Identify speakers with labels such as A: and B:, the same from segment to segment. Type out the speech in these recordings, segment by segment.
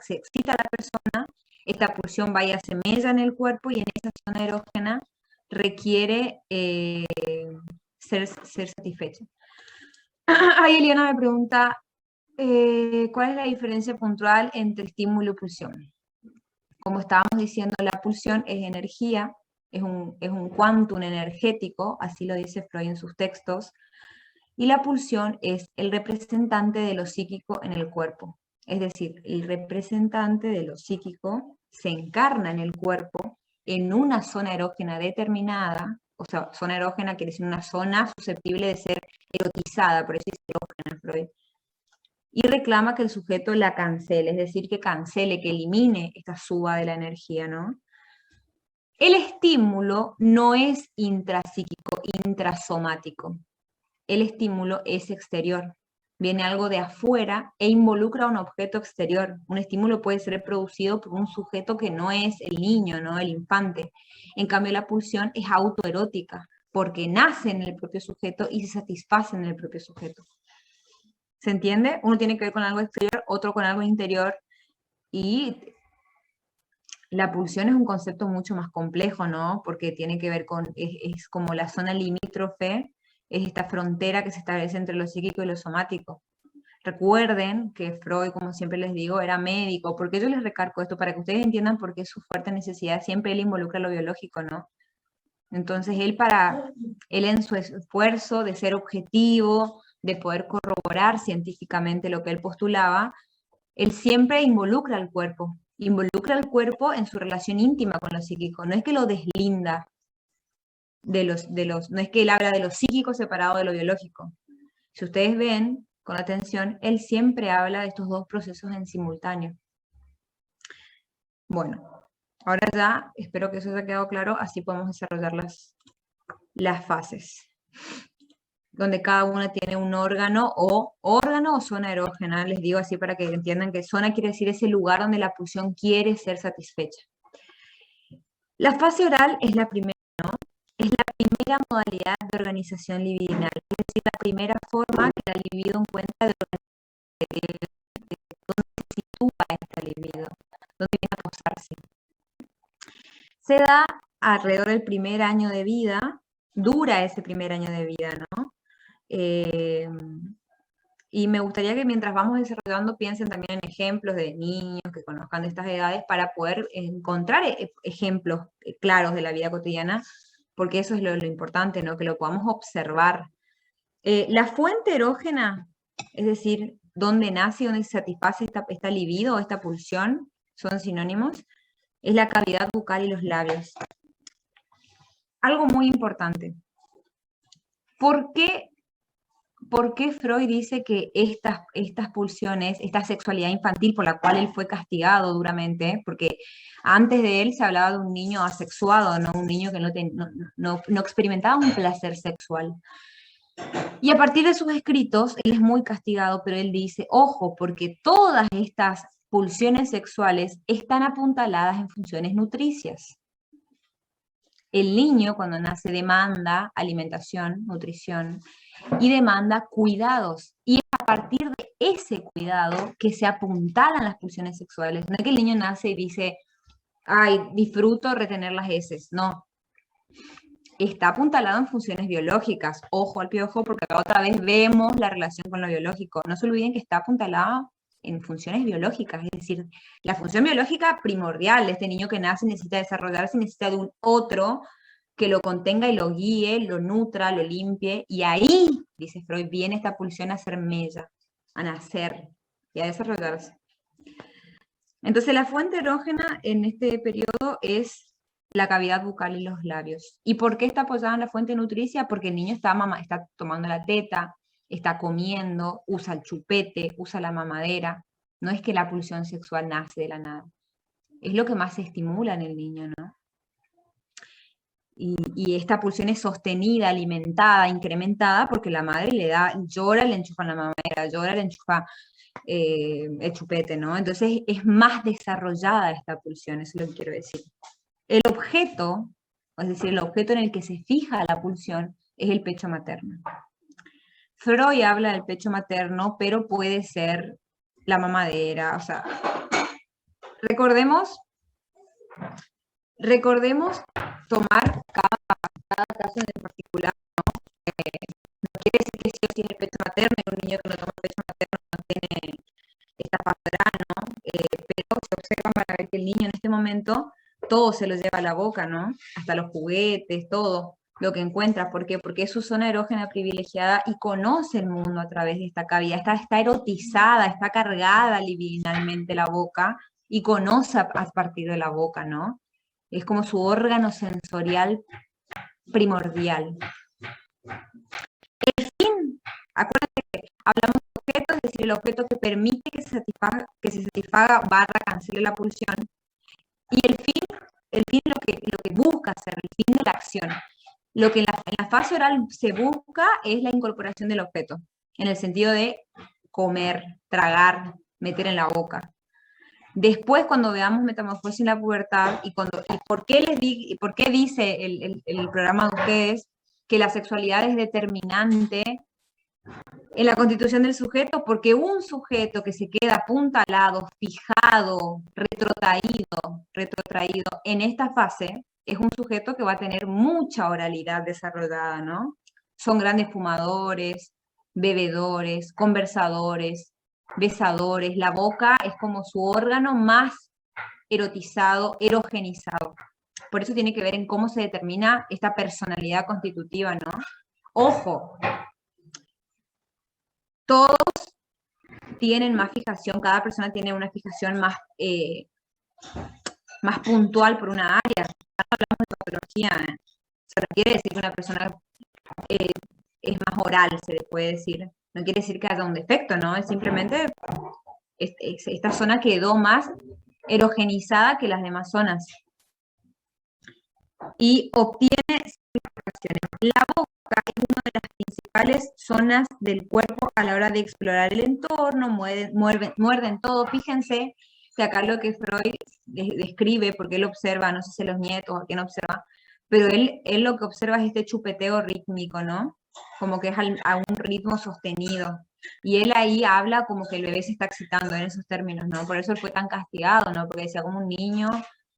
A: se excita a la persona, esta pulsión va y hace mella en el cuerpo y en esa zona erógena requiere ser satisfecha. Ahí Eliana me pregunta, ¿cuál es la diferencia puntual entre estímulo y pulsión? Como estábamos diciendo, la pulsión es energía, es un quantum energético, así lo dice Freud en sus textos, y la pulsión es el representante de lo psíquico en el cuerpo. Es decir, el representante de lo psíquico se encarna en el cuerpo en una zona erógena determinada, o sea, zona erógena quiere decir una zona susceptible de ser erotizada, por eso es erógena Freud, y reclama que el sujeto la cancele, es decir, que cancele, que elimine esta suba de la energía, ¿no? El estímulo no es intrapsíquico, intrasomático. El estímulo es exterior. Viene algo de afuera e involucra a un objeto exterior. Un estímulo puede ser producido por un sujeto que no es el niño, ¿no? El infante. En cambio, la pulsión es autoerótica, porque nace en el propio sujeto y se satisface en el propio sujeto. ¿Se entiende? Uno tiene que ver con algo exterior, otro con algo interior, y la pulsión es un concepto mucho más complejo, ¿no? Porque tiene que ver con, es como la zona limítrofe, es esta frontera que se establece entre lo psíquico y lo somático. Recuerden que Freud, como siempre les digo, era médico. ¿Por qué yo les recargo esto? Para que ustedes entiendan por qué su fuerte necesidad siempre él involucra lo biológico, ¿no? Entonces él en su esfuerzo de ser objetivo, de poder corroborar científicamente lo que él postulaba, él siempre involucra al cuerpo en su relación íntima con lo psíquico, no es que lo deslinda no es que él habla de lo psíquico separado de lo biológico. Si ustedes ven con atención, él siempre habla de estos dos procesos en simultáneo. Bueno, ahora ya espero que eso haya quedado claro, así podemos desarrollar las fases, donde cada una tiene un órgano o zona erógena, les digo así para que entiendan que zona quiere decir ese lugar donde la pulsión quiere ser satisfecha. La fase oral es la primera, ¿no? Es la primera modalidad de organización libidinal, es decir, la primera forma que la libido encuentra de dónde se sitúa esta libido, dónde viene a posarse. Se da alrededor del primer año de vida, dura ese primer año de vida, ¿no? Y me gustaría que mientras vamos desarrollando piensen también en ejemplos de niños que conozcan de estas edades para poder encontrar ejemplos claros de la vida cotidiana, porque eso es lo importante, ¿no? Que lo podamos observar. La fuente erógena, es decir, dónde nace y dónde se satisface esta libido, esta pulsión, son sinónimos, es la cavidad bucal y los labios. Algo muy importante. ¿Por qué Freud dice que estas pulsiones, esta sexualidad infantil por la cual él fue castigado duramente, porque antes de él se hablaba de un niño asexuado, ¿no? Un niño que no experimentaba un placer sexual? Y a partir de sus escritos, él es muy castigado, pero él dice, ojo, porque todas estas pulsiones sexuales están apuntaladas en funciones nutricias. El niño cuando nace demanda alimentación, nutrición, y demanda cuidados. Y es a partir de ese cuidado que se apuntalan las pulsiones sexuales. No es que el niño nace y dice, ay, disfruto retener las heces. No. Está apuntalado en funciones biológicas. Ojo al piojo, porque acá otra vez vemos la relación con lo biológico. No se olviden que está apuntalado en funciones biológicas, es decir, la función biológica primordial de este niño que nace necesita desarrollarse, necesita de un otro que lo contenga y lo guíe, lo nutra, lo limpie, y ahí, dice Freud, viene esta pulsión a ser mella, a nacer y a desarrollarse. Entonces la fuente erógena en este periodo es la cavidad bucal y los labios. ¿Y por qué está apoyada en la fuente nutricia? Porque el niño está tomando la teta, está comiendo, usa el chupete, usa la mamadera. No es que la pulsión sexual nace de la nada. Es lo que más se estimula en el niño, ¿no? Y esta pulsión es sostenida, alimentada, incrementada, porque la madre le da, llora, le enchufa la mamadera, llora, le enchufa el chupete, ¿no? Entonces es más desarrollada esta pulsión, eso es lo que quiero decir. El objeto, es decir, el objeto en el que se fija la pulsión, es el pecho materno. Freud habla del pecho materno, pero puede ser la mamadera, o sea, recordemos tomar cada caso en particular. No quiere decir que sí o sí es el pecho materno, y un niño que no toma pecho materno no tiene esta pasará, ¿no? Pero se observan para ver que el niño en este momento todo se lo lleva a la boca, ¿no? Hasta los juguetes, todo lo que encuentra. ¿Por qué? Porque es su zona erógena privilegiada y conoce el mundo a través de esta cavidad. Está erotizada, está cargada libidinalmente la boca y conoce a partir de la boca, ¿no? Es como su órgano sensorial primordial. El fin, acuérdate que hablamos de objeto, es decir, el objeto que permite que se satisfaga barra cancele la pulsión. Y el fin lo que busca hacer, el fin de la acción. Lo que en la fase oral se busca es la incorporación del objeto, en el sentido de comer, tragar, meter en la boca. Después, cuando veamos metamorfosis en la pubertad, y por qué dice el programa de ustedes que la sexualidad es determinante en la constitución del sujeto, porque un sujeto que se queda apuntalado, fijado, retrotraído en esta fase, es un sujeto que va a tener mucha oralidad desarrollada, ¿no? Son grandes fumadores, bebedores, conversadores, besadores. La boca es como su órgano más erotizado, erogenizado. Por eso tiene que ver en cómo se determina esta personalidad constitutiva, ¿no? Ojo, todos tienen más fijación, cada persona tiene una fijación más puntual por una área. Cuando hablamos de patología, se quiere decir que una persona es más oral, se le puede decir. No quiere decir que haya un defecto, ¿no? Es simplemente esta zona quedó más erogenizada que las demás zonas. Y obtiene simplificaciones. La boca es una de las principales zonas del cuerpo a la hora de explorar el entorno, muerden todo. Fíjense que acá lo que Freud describe, porque él observa, no sé si los nietos o quién observa, pero él lo que observa es este chupeteo rítmico, ¿no? Como que es a un ritmo sostenido. Y él ahí habla como que el bebé se está excitando en esos términos, ¿no? Por eso él fue tan castigado, ¿no? Porque decía como un niño.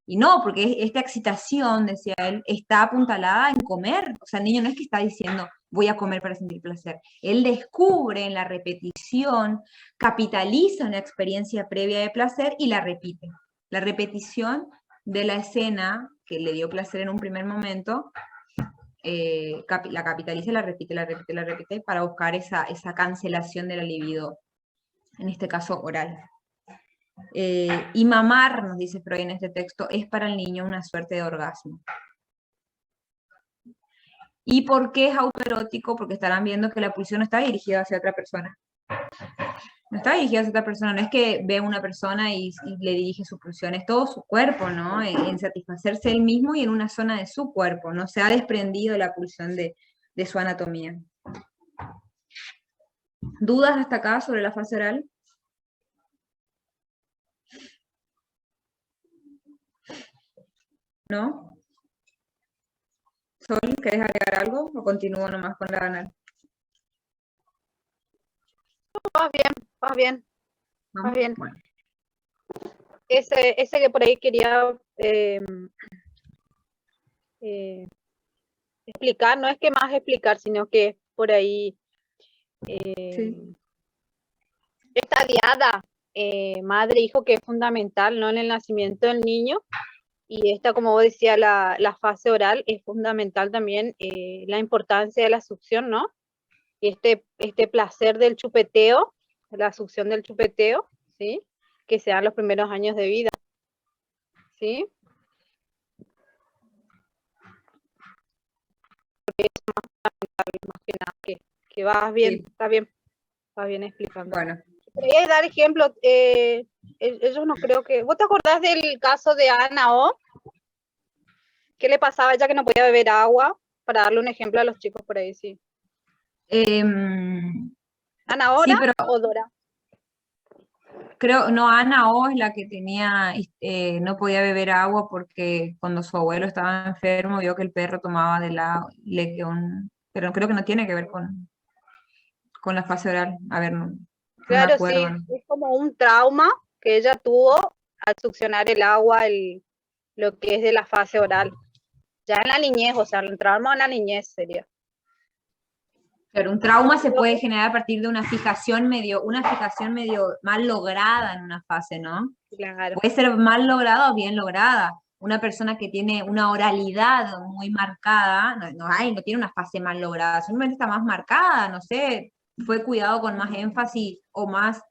A: Y no, porque esta excitación, decía él, está apuntalada en comer. O sea, el niño no es que está diciendo, voy a comer para sentir placer. Él descubre en la repetición, capitaliza una experiencia previa de placer y la repite. La repetición de la escena que le dio placer en un primer momento, la capitaliza, la repite para buscar esa cancelación de la libido, en este caso oral. Y mamar, nos dice Freud en este texto, es para el niño una suerte de orgasmo. ¿Y por qué es autoerótico? Porque estarán viendo que la pulsión no está dirigida hacia otra persona. No está dirigida hacia otra persona, no es que ve a una persona y le dirige su pulsión, es todo su cuerpo, ¿no? En satisfacerse él mismo y en una zona de su cuerpo, no se ha desprendido la pulsión de su anatomía. ¿Dudas hasta acá sobre la fase oral? ¿No? Sol, ¿querés agregar algo o continúo nomás con la anal?
B: Vas bien.
A: Bueno.
B: Ese que por ahí quería explicar, no es que más explicar, sino que por ahí
A: Sí.
B: esta diada madre-hijo que es fundamental, ¿no? En el nacimiento del niño, y esta, como vos decías, la fase oral es fundamental también, la importancia de la succión, ¿no? Y este placer del chupeteo, la succión del chupeteo, ¿sí? Que se dan los primeros años de vida, ¿sí? Porque es más que nada que vas bien, sí. Vas bien explicando.
A: Bueno.
B: Quería dar ejemplo, ellos no creo que... ¿Vos te acordás del caso de Ana O? ¿Qué le pasaba a ella que no podía beber agua? Para darle un ejemplo a los chicos por ahí, sí. ¿Ana O, sí, o Dora?
A: Creo, no, Ana O es la que tenía, no podía beber agua porque cuando su abuelo estaba enfermo vio que el perro tomaba de la leche, pero creo que no tiene que ver con la fase oral. A ver, no
B: claro,
A: me acuerdo.
B: Sí, es como un trauma que ella tuvo al succionar el agua, lo que es de la fase oral. Ya en la niñez, o sea, entramos en la niñez sería.
A: Pero un trauma se puede generar a partir de una fijación medio mal lograda en una fase, ¿no?
B: Claro.
A: Puede ser mal lograda o bien lograda. Una persona que tiene una oralidad muy marcada, no tiene una fase mal lograda, simplemente está más marcada, no sé, fue cuidado con más énfasis o más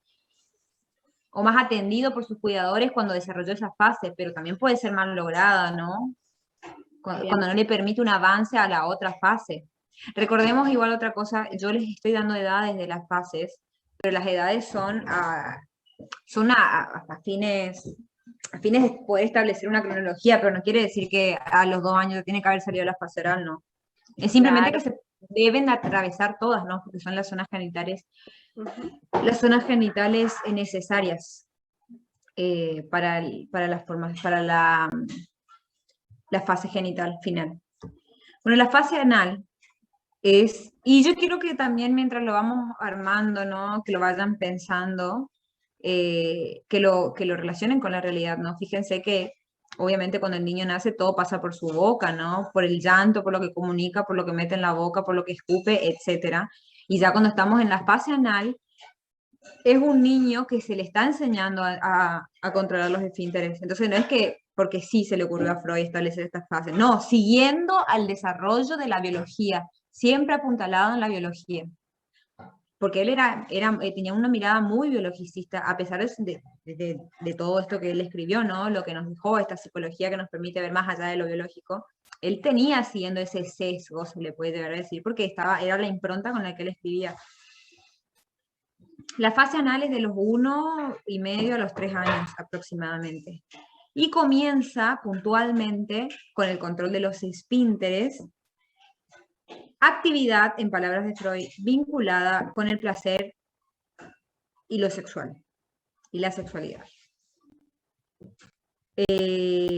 A: atendido por sus cuidadores cuando desarrolló esa fase, pero también puede ser mal lograda, ¿no? Cuando no le permite un avance a la otra fase. Recordemos igual otra cosa, yo les estoy dando edades de las fases, pero las edades son a fines de poder establecer una cronología, pero no quiere decir que a los 2 años tiene que haber salido la fase oral, no. Es simplemente
B: Claro.
A: que se deben atravesar todas, ¿no? Porque son las zonas genitales, necesarias para la fase genital final. Bueno, la fase anal y yo quiero que también mientras lo vamos armando, ¿no? Que lo vayan pensando, que lo relacionen con la realidad, ¿no? Fíjense que obviamente cuando el niño nace todo pasa por su boca, ¿no? Por el llanto, por lo que comunica, por lo que mete en la boca, por lo que escupe, etc. Y ya cuando estamos en la fase anal, es un niño que se le está enseñando a controlar los esfínteres. Entonces no es que porque sí se le ocurrió a Freud establecer esta fase, no, siguiendo al desarrollo de la biología, siempre apuntalado en la biología. Porque él tenía una mirada muy biologicista, a pesar de todo esto que él escribió, ¿no? Lo que nos dejó esta psicología que nos permite ver más allá de lo biológico. Él tenía siguiendo ese sesgo, se le puede llegar a decir, porque era la impronta con la que él escribía. La fase anal es de los 1,5 a los 3 años aproximadamente. Y comienza puntualmente con el control de los esfínteres, actividad, en palabras de Freud, vinculada con el placer y lo sexual, y la sexualidad. Freud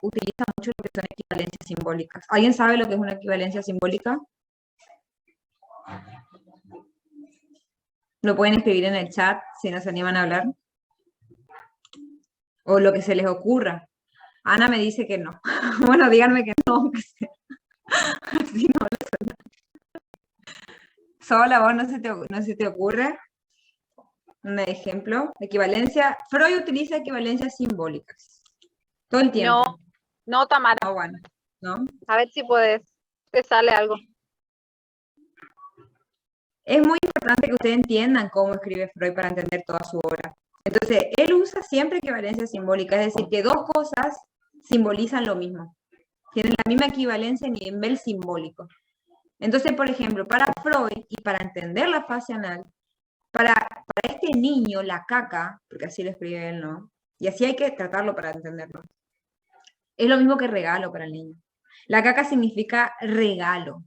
A: utiliza mucho lo que son equivalencias simbólicas. ¿Alguien sabe lo que es una equivalencia simbólica? Lo pueden escribir en el chat si no se animan a hablar. O lo que se les ocurra. Ana me dice que no. Bueno, díganme que no. Si no, Sola, vos no se te ocurre un ejemplo. Equivalencia. Freud utiliza equivalencias simbólicas. Todo el tiempo.
B: No, Tamara.
A: No, bueno, ¿no?
B: A ver si te sale algo.
A: Es muy importante que ustedes entiendan cómo escribe Freud para entender toda su obra. Entonces, él usa siempre equivalencia simbólica, es decir, que dos cosas simbolizan lo mismo. Tienen la misma equivalencia a nivel simbólico. Entonces, por ejemplo, para Freud y para entender la fase anal, para este niño, la caca, porque así lo escribe él, ¿no? Y así hay que tratarlo para entenderlo. Es lo mismo que regalo para el niño. La caca significa regalo.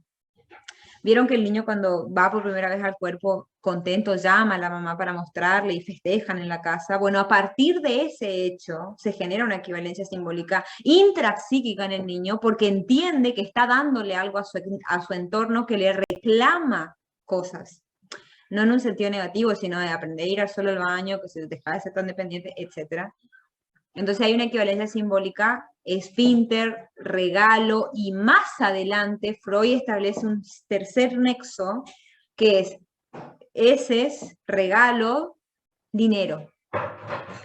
A: Vieron que el niño cuando va por primera vez al cuerpo contento llama a la mamá para mostrarle y festejan en la casa. Bueno, a partir de ese hecho se genera una equivalencia simbólica intrapsíquica en el niño porque entiende que está dándole algo a su entorno que le reclama cosas. No en un sentido negativo, sino de aprender a ir solo al baño, que se deja de ser tan dependiente, etc. Entonces hay una equivalencia simbólica, esfínter, regalo, y más adelante Freud establece un tercer nexo, que es heces, regalo, dinero.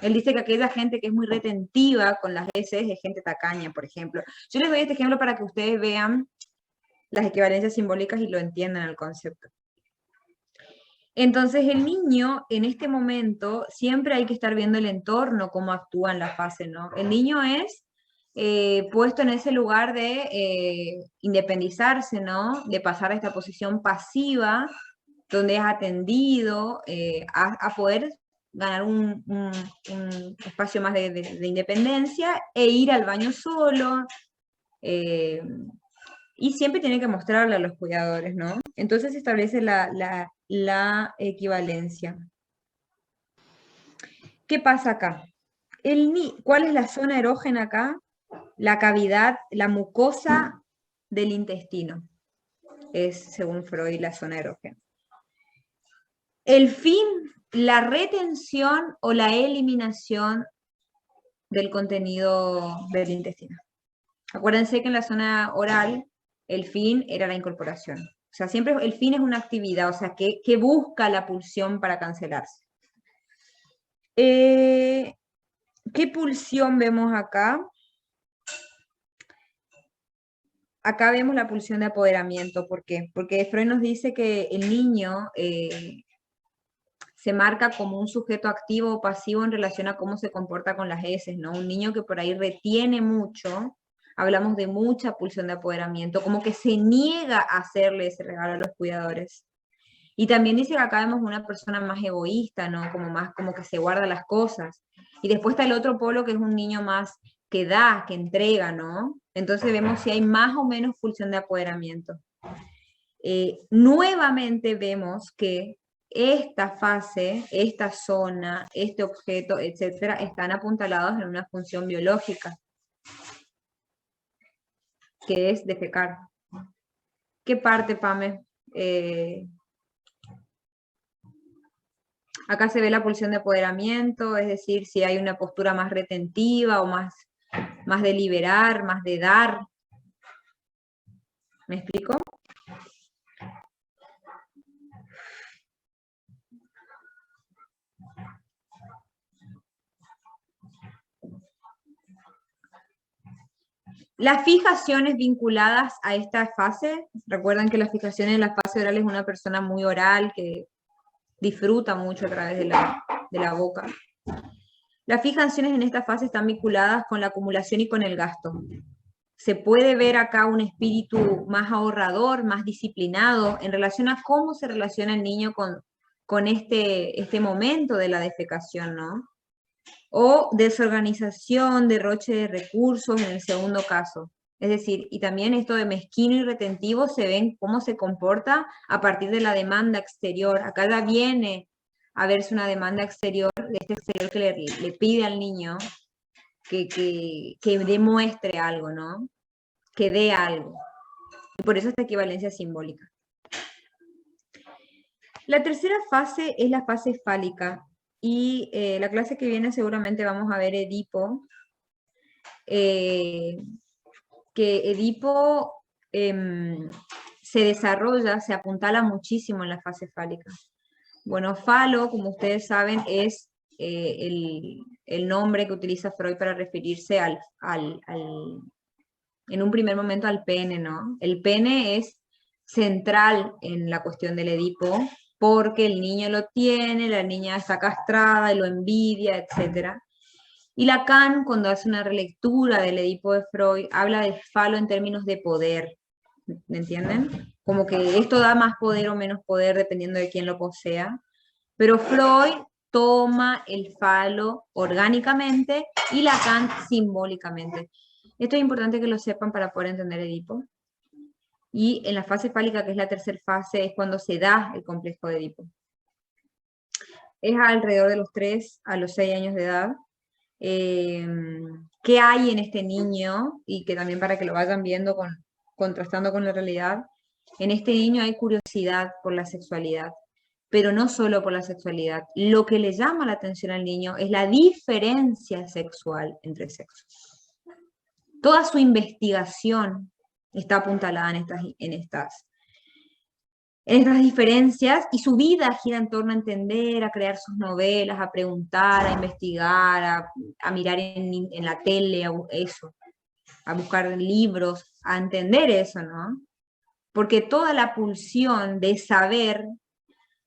A: Él dice que aquella gente que es muy retentiva con las heces es gente tacaña, por ejemplo. Yo les doy este ejemplo para que ustedes vean las equivalencias simbólicas y lo entiendan el concepto. Entonces el niño en este momento siempre hay que estar viendo el entorno, cómo actúa en la fase, ¿no? El niño es puesto en ese lugar de independizarse, ¿no? De pasar a esta posición pasiva, donde es atendido a poder ganar un espacio más de independencia e ir al baño solo. Y siempre tiene que mostrarle a los cuidadores, ¿no? Entonces se establece la equivalencia. ¿Qué pasa acá? ¿Cuál es la zona erógena acá? La cavidad, la mucosa del intestino. Es, según Freud, la zona erógena. El fin la retención o la eliminación del contenido del intestino. Acuérdense que en la zona oral el fin era la incorporación. O sea, siempre el fin es una actividad, o sea, que busca la pulsión para cancelarse. ¿Qué pulsión vemos acá? Acá vemos la pulsión de apoderamiento. ¿Por qué? Porque Freud nos dice que el niño se marca como un sujeto activo o pasivo en relación a cómo se comporta con las heces, ¿no? Un niño que por ahí retiene mucho, hablamos de mucha pulsión de apoderamiento, como que se niega a hacerle ese regalo a los cuidadores. Y también dice que acá vemos una persona más egoísta, ¿no? Como más, como que se guarda las cosas. Y después está el otro polo que es un niño más que da, que entrega, ¿no? Entonces vemos si hay más o menos pulsión de apoderamiento. Nuevamente vemos que esta fase, esta zona, este objeto, etcétera, están apuntalados en una función biológica, que es defecar. ¿Qué parte, Pame? Acá se ve la pulsión de apoderamiento, es decir, si hay una postura más retentiva o más de liberar, más de dar. ¿Me explico? Las fijaciones vinculadas a esta fase, recuerdan que las fijaciones en la fase oral es una persona muy oral, que disfruta mucho a través de la boca. Las fijaciones en esta fase están vinculadas con la acumulación y con el gasto. Se puede ver acá un espíritu más ahorrador, más disciplinado, en relación a cómo se relaciona el niño con este momento de la defecación, ¿no? O desorganización, derroche de recursos en el segundo caso. Es decir, y también esto de mezquino y retentivo se ven cómo se comporta a partir de la demanda exterior. Acá ya viene a verse una demanda exterior, de este exterior que le pide al niño que demuestre algo, ¿no? Que dé algo. Y por eso esta equivalencia simbólica. La tercera fase es la fase fálica. Y la clase que viene seguramente vamos a ver Edipo. Que Edipo se desarrolla, se apuntala muchísimo en la fase fálica. Bueno, falo, como ustedes saben, es el nombre que utiliza Freud para referirse en un primer momento al pene, ¿no? El pene es central en la cuestión del Edipo, porque el niño lo tiene, la niña está castrada y lo envidia, etc. Y Lacan, cuando hace una relectura del Edipo de Freud, habla de falo en términos de poder, ¿me entienden? Como que esto da más poder o menos poder dependiendo de quién lo posea, pero Freud toma el falo orgánicamente y Lacan simbólicamente. Esto es importante que lo sepan para poder entender Edipo. Y en la fase fálica, que es la tercera fase, es cuando se da el complejo de Edipo. Es alrededor de los 3 a los 6 años de edad. ¿Qué hay en este niño? Y que también para que lo vayan viendo, contrastando con la realidad. En este niño hay curiosidad por la sexualidad, pero no solo por la sexualidad. Lo que le llama la atención al niño es la diferencia sexual entre sexos. Toda su investigación está apuntalada en estas diferencias, y su vida gira en torno a entender, a crear sus novelas, a preguntar, a investigar, a mirar en la tele, a buscar libros, a entender eso, ¿no? Porque toda la pulsión de saber,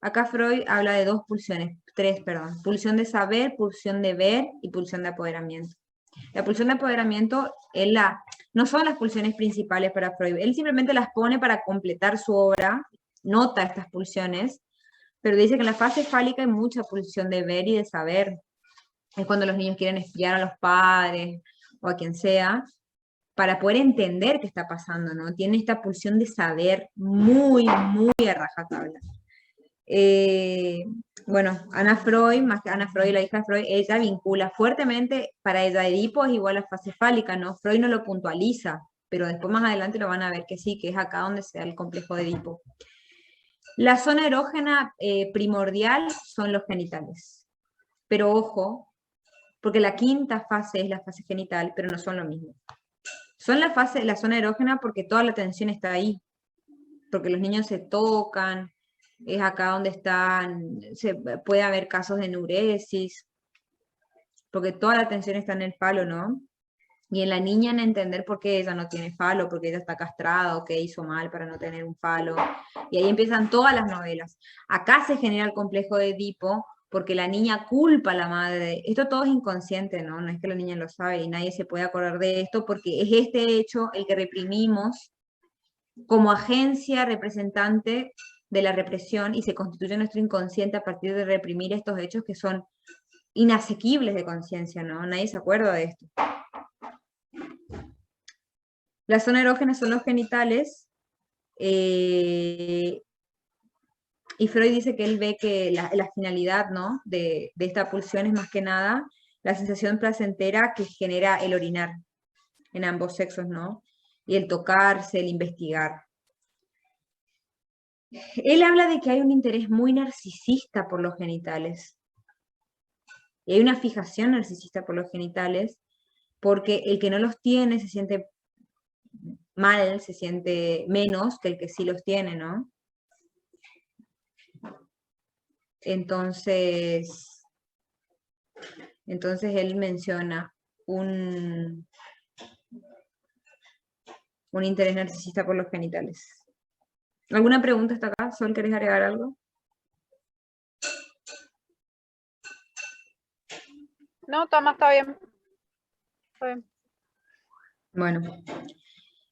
A: acá Freud habla de tres, pulsión de saber, pulsión de ver y pulsión de apoderamiento. La pulsión de apoderamiento no son las pulsiones principales para Freud, él simplemente las pone para completar su obra, nota estas pulsiones, pero dice que en la fase fálica hay mucha pulsión de ver y de saber. Es cuando los niños quieren espiar a los padres o a quien sea, para poder entender qué está pasando, ¿no? Tiene esta pulsión de saber muy, muy a rajatabla. Bueno, Ana Freud, más que Ana Freud, la hija de Freud, ella vincula fuertemente, para ella Edipo es igual a fase fálica, ¿no? Freud no lo puntualiza, pero después más adelante lo van a ver que sí, que es acá donde se da el complejo de Edipo. La zona erógena primordial son los genitales. Pero ojo, porque la quinta fase es la fase genital, pero no son lo mismo. Son la zona erógena porque toda la atención está ahí, porque los niños se tocan, es acá donde están, puede haber casos de enuresis, porque toda la atención está en el falo, ¿no? Y en la niña en entender por qué ella no tiene falo, porque ella está castrada o qué hizo mal para no tener un falo. Y ahí empiezan todas las novelas. Acá se genera el complejo de Edipo porque la niña culpa a la madre. Esto todo es inconsciente, ¿no? No es que la niña lo sabe y nadie se puede acordar de esto porque es este hecho el que reprimimos como agencia representante de la represión y se constituye nuestro inconsciente a partir de reprimir estos hechos que son inasequibles de conciencia, ¿no? Nadie se acuerda de esto. La zona erógena son los genitales, y Freud dice que él ve que la finalidad, ¿no? de esta pulsión es más que nada la sensación placentera que genera el orinar en ambos sexos, ¿no? Y el tocarse, el investigar. Él habla de que hay un interés muy narcisista por los genitales. Y hay una fijación narcisista por los genitales, porque el que no los tiene se siente mal, se siente menos que el que sí los tiene, ¿no? Entonces él menciona un interés narcisista por los genitales. ¿Alguna pregunta hasta acá? ¿Sol, querés agregar algo?
B: No, Tama, está bien. Está bien.
A: Bueno.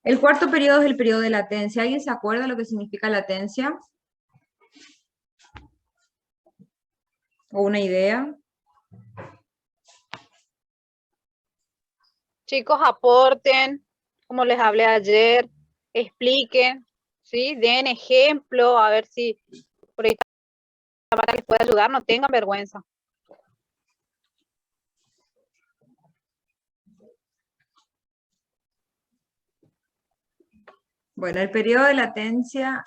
A: El cuarto periodo es el periodo de latencia. ¿Alguien se acuerda lo que significa latencia? ¿O una idea?
B: Chicos, aporten, como les hablé ayer, expliquen, ¿sí? Den ejemplo, a ver si por ahí para les pueda ayudar, no tengan vergüenza.
A: Bueno, el periodo de latencia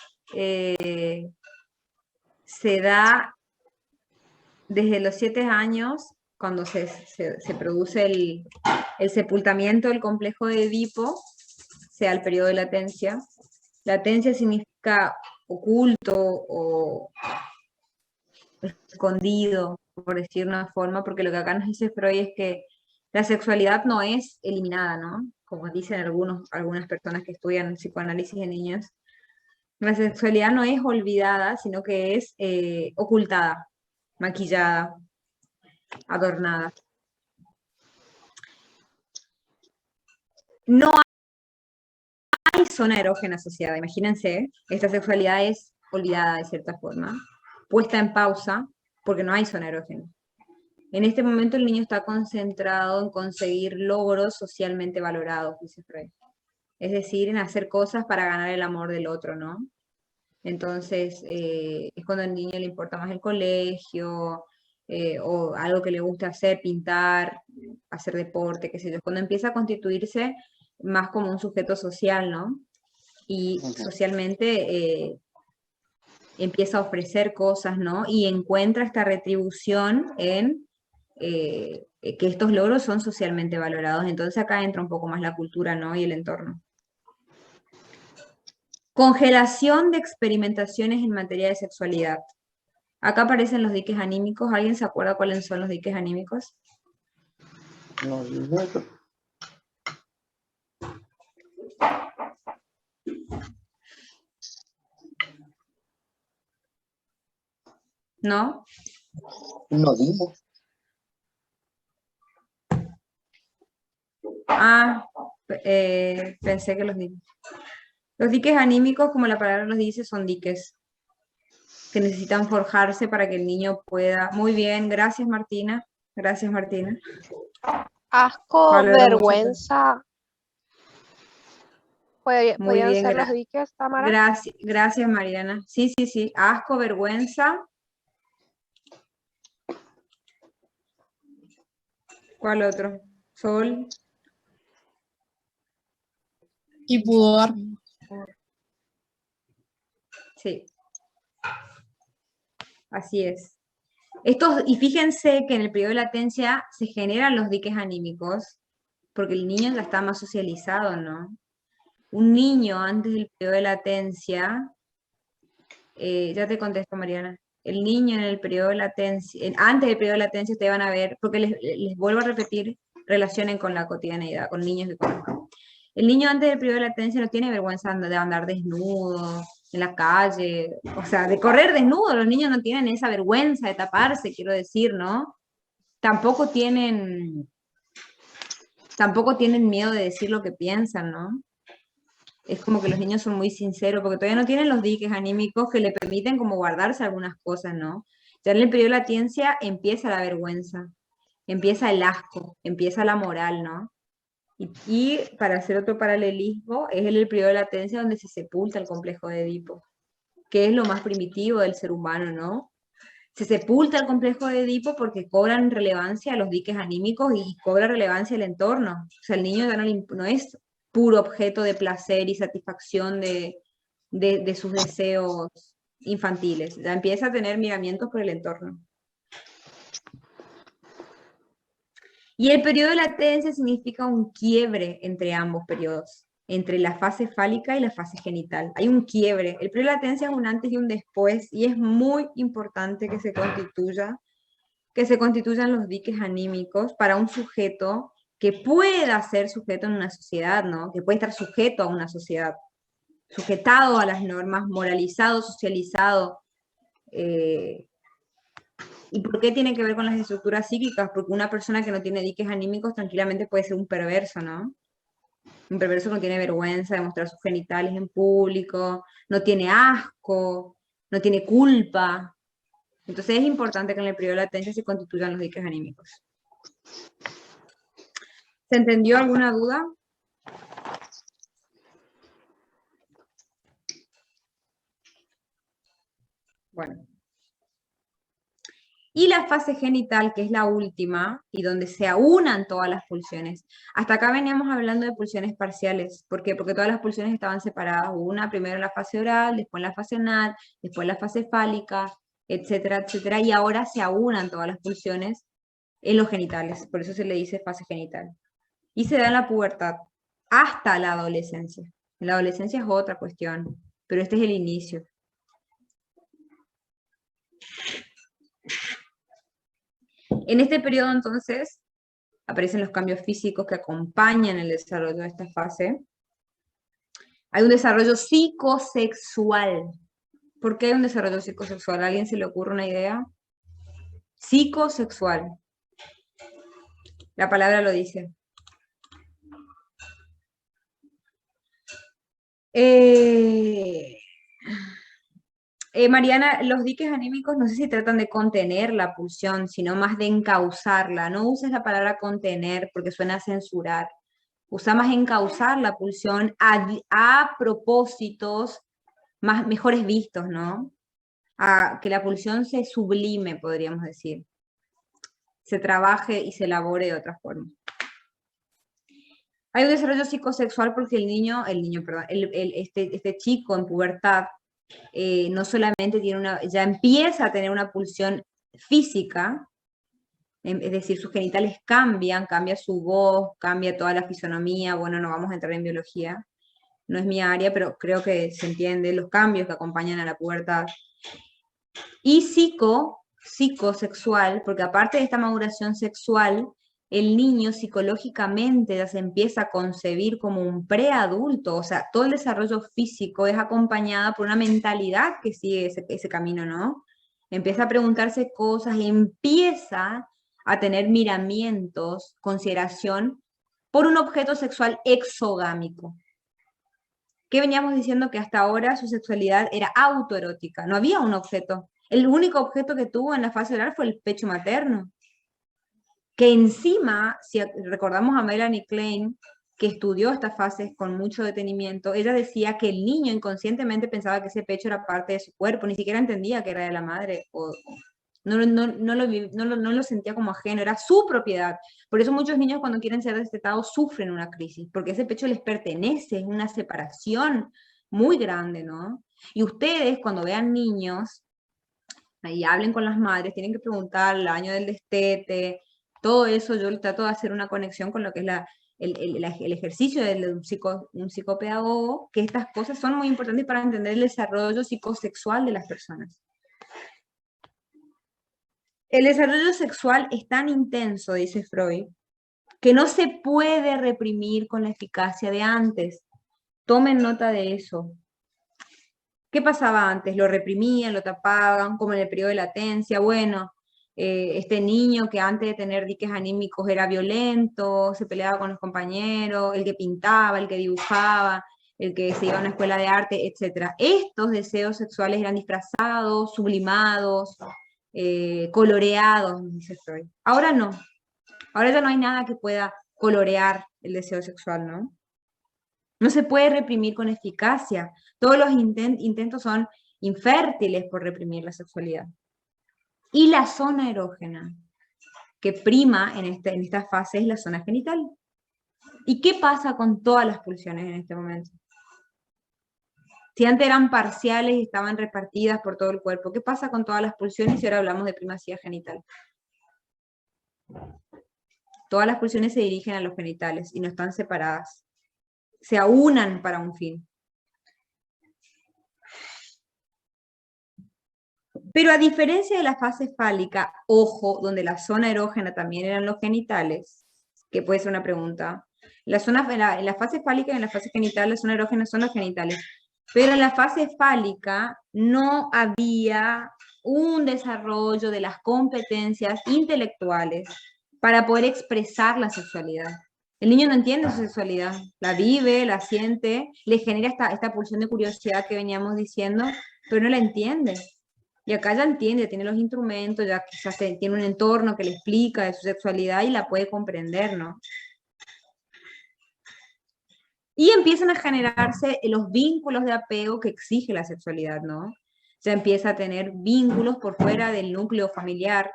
A: se da desde los 7 años, cuando se produce el sepultamiento del complejo de Edipo, sea el periodo de latencia. Latencia significa oculto o escondido, por decir una forma, porque lo que acá nos dice Freud es que la sexualidad no es eliminada, ¿no? Como dicen algunas personas que estudian psicoanálisis de niños. La sexualidad no es olvidada, sino que es ocultada, maquillada, adornada. No hay zona erógena asociada, imagínense, esta sexualidad es olvidada de cierta forma, puesta en pausa, porque no hay zona erógena. En este momento el niño está concentrado en conseguir logros socialmente valorados, dice Freud. Es decir, en hacer cosas para ganar el amor del otro, ¿no? Entonces, es cuando al niño le importa más el colegio, o algo que le gusta hacer, pintar, hacer deporte, qué sé yo. Cuando empieza a constituirse más como un sujeto social, ¿no? Y socialmente empieza a ofrecer cosas, ¿no? Y encuentra esta retribución en que estos logros son socialmente valorados. Entonces acá entra un poco más la cultura, ¿no? Y el entorno. Congelación de experimentaciones en materia de sexualidad. Acá aparecen los diques anímicos. ¿Alguien se acuerda cuáles son los diques anímicos?
C: No,
A: ¿No?
C: no digo.
A: Ah, pensé que los diques. Los diques anímicos, como la palabra los dice, son diques que necesitan forjarse para que el niño pueda. Muy bien, gracias Martina. Gracias Martina.
D: Asco,
A: Valoro mucho
D: vergüenza.
A: Muy
D: ¿Podían
A: bien,
D: ser los diques, Tamara?
A: gracias Mariana. Sí, sí, sí. Asco, vergüenza. ¿Cuál otro? Sol.
E: Y pudor.
A: Sí. Así es. Y fíjense que en el periodo de latencia se generan los diques anímicos, porque el niño ya está más socializado, ¿no? Un niño antes del periodo de latencia, ya te contesto, Mariana. El niño en el periodo de latencia, antes del periodo de latencia, ustedes van a ver, porque les vuelvo a repetir, relacionen con la cotidianeidad, con niños que conozcan. El niño antes del periodo de latencia no tiene vergüenza de andar desnudo en la calle, o sea, de correr desnudo. Los niños no tienen esa vergüenza de taparse, quiero decir, ¿no? Tampoco tienen miedo de decir lo que piensan, ¿no? Es como que los niños son muy sinceros, porque todavía no tienen los diques anímicos que le permiten como guardarse algunas cosas, ¿no? Ya en el periodo de latencia empieza la vergüenza, empieza el asco, empieza la moral, ¿no? Y para hacer otro paralelismo, es en el periodo de latencia donde se sepulta el complejo de Edipo, que es lo más primitivo del ser humano, ¿no? Se sepulta el complejo de Edipo porque cobran relevancia los diques anímicos y cobra relevancia el entorno. O sea, el niño ya no es puro objeto de placer y satisfacción de sus deseos infantiles. Ya empieza a tener miramientos por el entorno. Y el periodo de latencia significa un quiebre entre ambos periodos, entre la fase fálica y la fase genital. Hay un quiebre. El periodo de latencia es un antes y un después, y es muy importante que se constituyan los diques anímicos para un sujeto que pueda ser sujeto en una sociedad, ¿no? Que puede estar sujeto a una sociedad, sujetado a las normas, moralizado, socializado. ¿Y por qué tiene que ver con las estructuras psíquicas? Porque una persona que no tiene diques anímicos tranquilamente puede ser un perverso, ¿no? Un perverso no tiene vergüenza de mostrar sus genitales en público, no tiene asco, no tiene culpa. Entonces es importante que en el periodo de latencia se constituyan los diques anímicos. ¿Se entendió alguna duda? Bueno. Y la fase genital, que es la última, y donde se aunan todas las pulsiones. Hasta acá veníamos hablando de pulsiones parciales. ¿Por qué? Porque todas las pulsiones estaban separadas. Una primero en la fase oral, después en la fase anal, después la fase fálica, etcétera, etcétera. Y ahora se aunan todas las pulsiones en los genitales. Por eso se le dice fase genital. Y se da en la pubertad hasta la adolescencia. En la adolescencia es otra cuestión, pero este es el inicio. En este periodo, entonces, aparecen los cambios físicos que acompañan el desarrollo de esta fase. Hay un desarrollo psicosexual. ¿Por qué hay un desarrollo psicosexual? ¿A alguien se le ocurre una idea? Psicosexual. La palabra lo dice. Mariana, los diques anímicos no sé si tratan de contener la pulsión, sino más de encauzarla. No uses la palabra contener porque suena a censurar. Usa más encauzar la pulsión a propósitos mejores vistos, ¿no? A que la pulsión se sublime, podríamos decir. Se trabaje y se elabore de otra forma. Hay un desarrollo psicosexual porque este chico en pubertad no solamente ya empieza a tener una pulsión física, es decir, sus genitales cambian, cambia su voz, cambia toda la fisonomía. Bueno, no vamos a entrar en biología, no es mi área, pero creo que se entiende los cambios que acompañan a la pubertad. Y psicosexual, porque aparte de esta maduración sexual, el niño psicológicamente ya se empieza a concebir como un preadulto, o sea, todo el desarrollo físico es acompañado por una mentalidad que sigue ese camino, ¿no? Empieza a preguntarse cosas, empieza a tener miramientos, consideración por un objeto sexual exogámico. ¿Qué veníamos diciendo? Que hasta ahora su sexualidad era autoerótica, no había un objeto. El único objeto que tuvo en la fase oral fue el pecho materno. Que encima, si recordamos a Melanie Klein, que estudió estas fases con mucho detenimiento, ella decía que el niño inconscientemente pensaba que ese pecho era parte de su cuerpo, ni siquiera entendía que era de la madre, no lo sentía como ajeno, era su propiedad. Por eso muchos niños cuando quieren ser destetados sufren una crisis, porque ese pecho les pertenece, es una separación muy grande, ¿no? Y ustedes cuando vean niños Ahí hablen con las madres, tienen que preguntar el año del destete, todo eso yo trato de hacer una conexión con lo que es el ejercicio de un psicopedagogo, que estas cosas son muy importantes para entender el desarrollo psicosexual de las personas. El desarrollo sexual es tan intenso, dice Freud, que no se puede reprimir con la eficacia de antes. Tomen nota de eso. ¿Qué pasaba antes? Lo reprimían, lo tapaban, como en el periodo de latencia. Bueno, este niño que antes de tener diques anímicos era violento, se peleaba con los compañeros, el que pintaba, el que dibujaba, el que se iba a una escuela de arte, etc. Estos deseos sexuales eran disfrazados, sublimados, coloreados, dice Freud. Ahora no. Ahora ya no hay nada que pueda colorear el deseo sexual, ¿no? No se puede reprimir con eficacia. Todos los intentos son infértiles por reprimir la sexualidad. Y la zona erógena que prima en esta fase es la zona genital. ¿Y qué pasa con todas las pulsiones en este momento? Si antes eran parciales y estaban repartidas por todo el cuerpo, ¿qué pasa con todas las pulsiones si ahora hablamos de primacía genital? Todas las pulsiones se dirigen a los genitales y no están separadas. Se aunan para un fin. Pero a diferencia de la fase fálica, ojo, donde la zona erógena también eran los genitales, que puede ser una pregunta. En la fase fálica y en la fase genital, la zona erógena son los genitales. Pero en la fase fálica no había un desarrollo de las competencias intelectuales para poder expresar la sexualidad. El niño no entiende su sexualidad, la vive, la siente, le genera esta pulsión de curiosidad que veníamos diciendo, pero no la entiende. Y acá ya entiende, tiene los instrumentos, ya quizás tiene un entorno que le explica de su sexualidad y la puede comprender, ¿no? Y empiezan a generarse los vínculos de apego que exige la sexualidad, ¿no? Ya empieza a tener vínculos por fuera del núcleo familiar,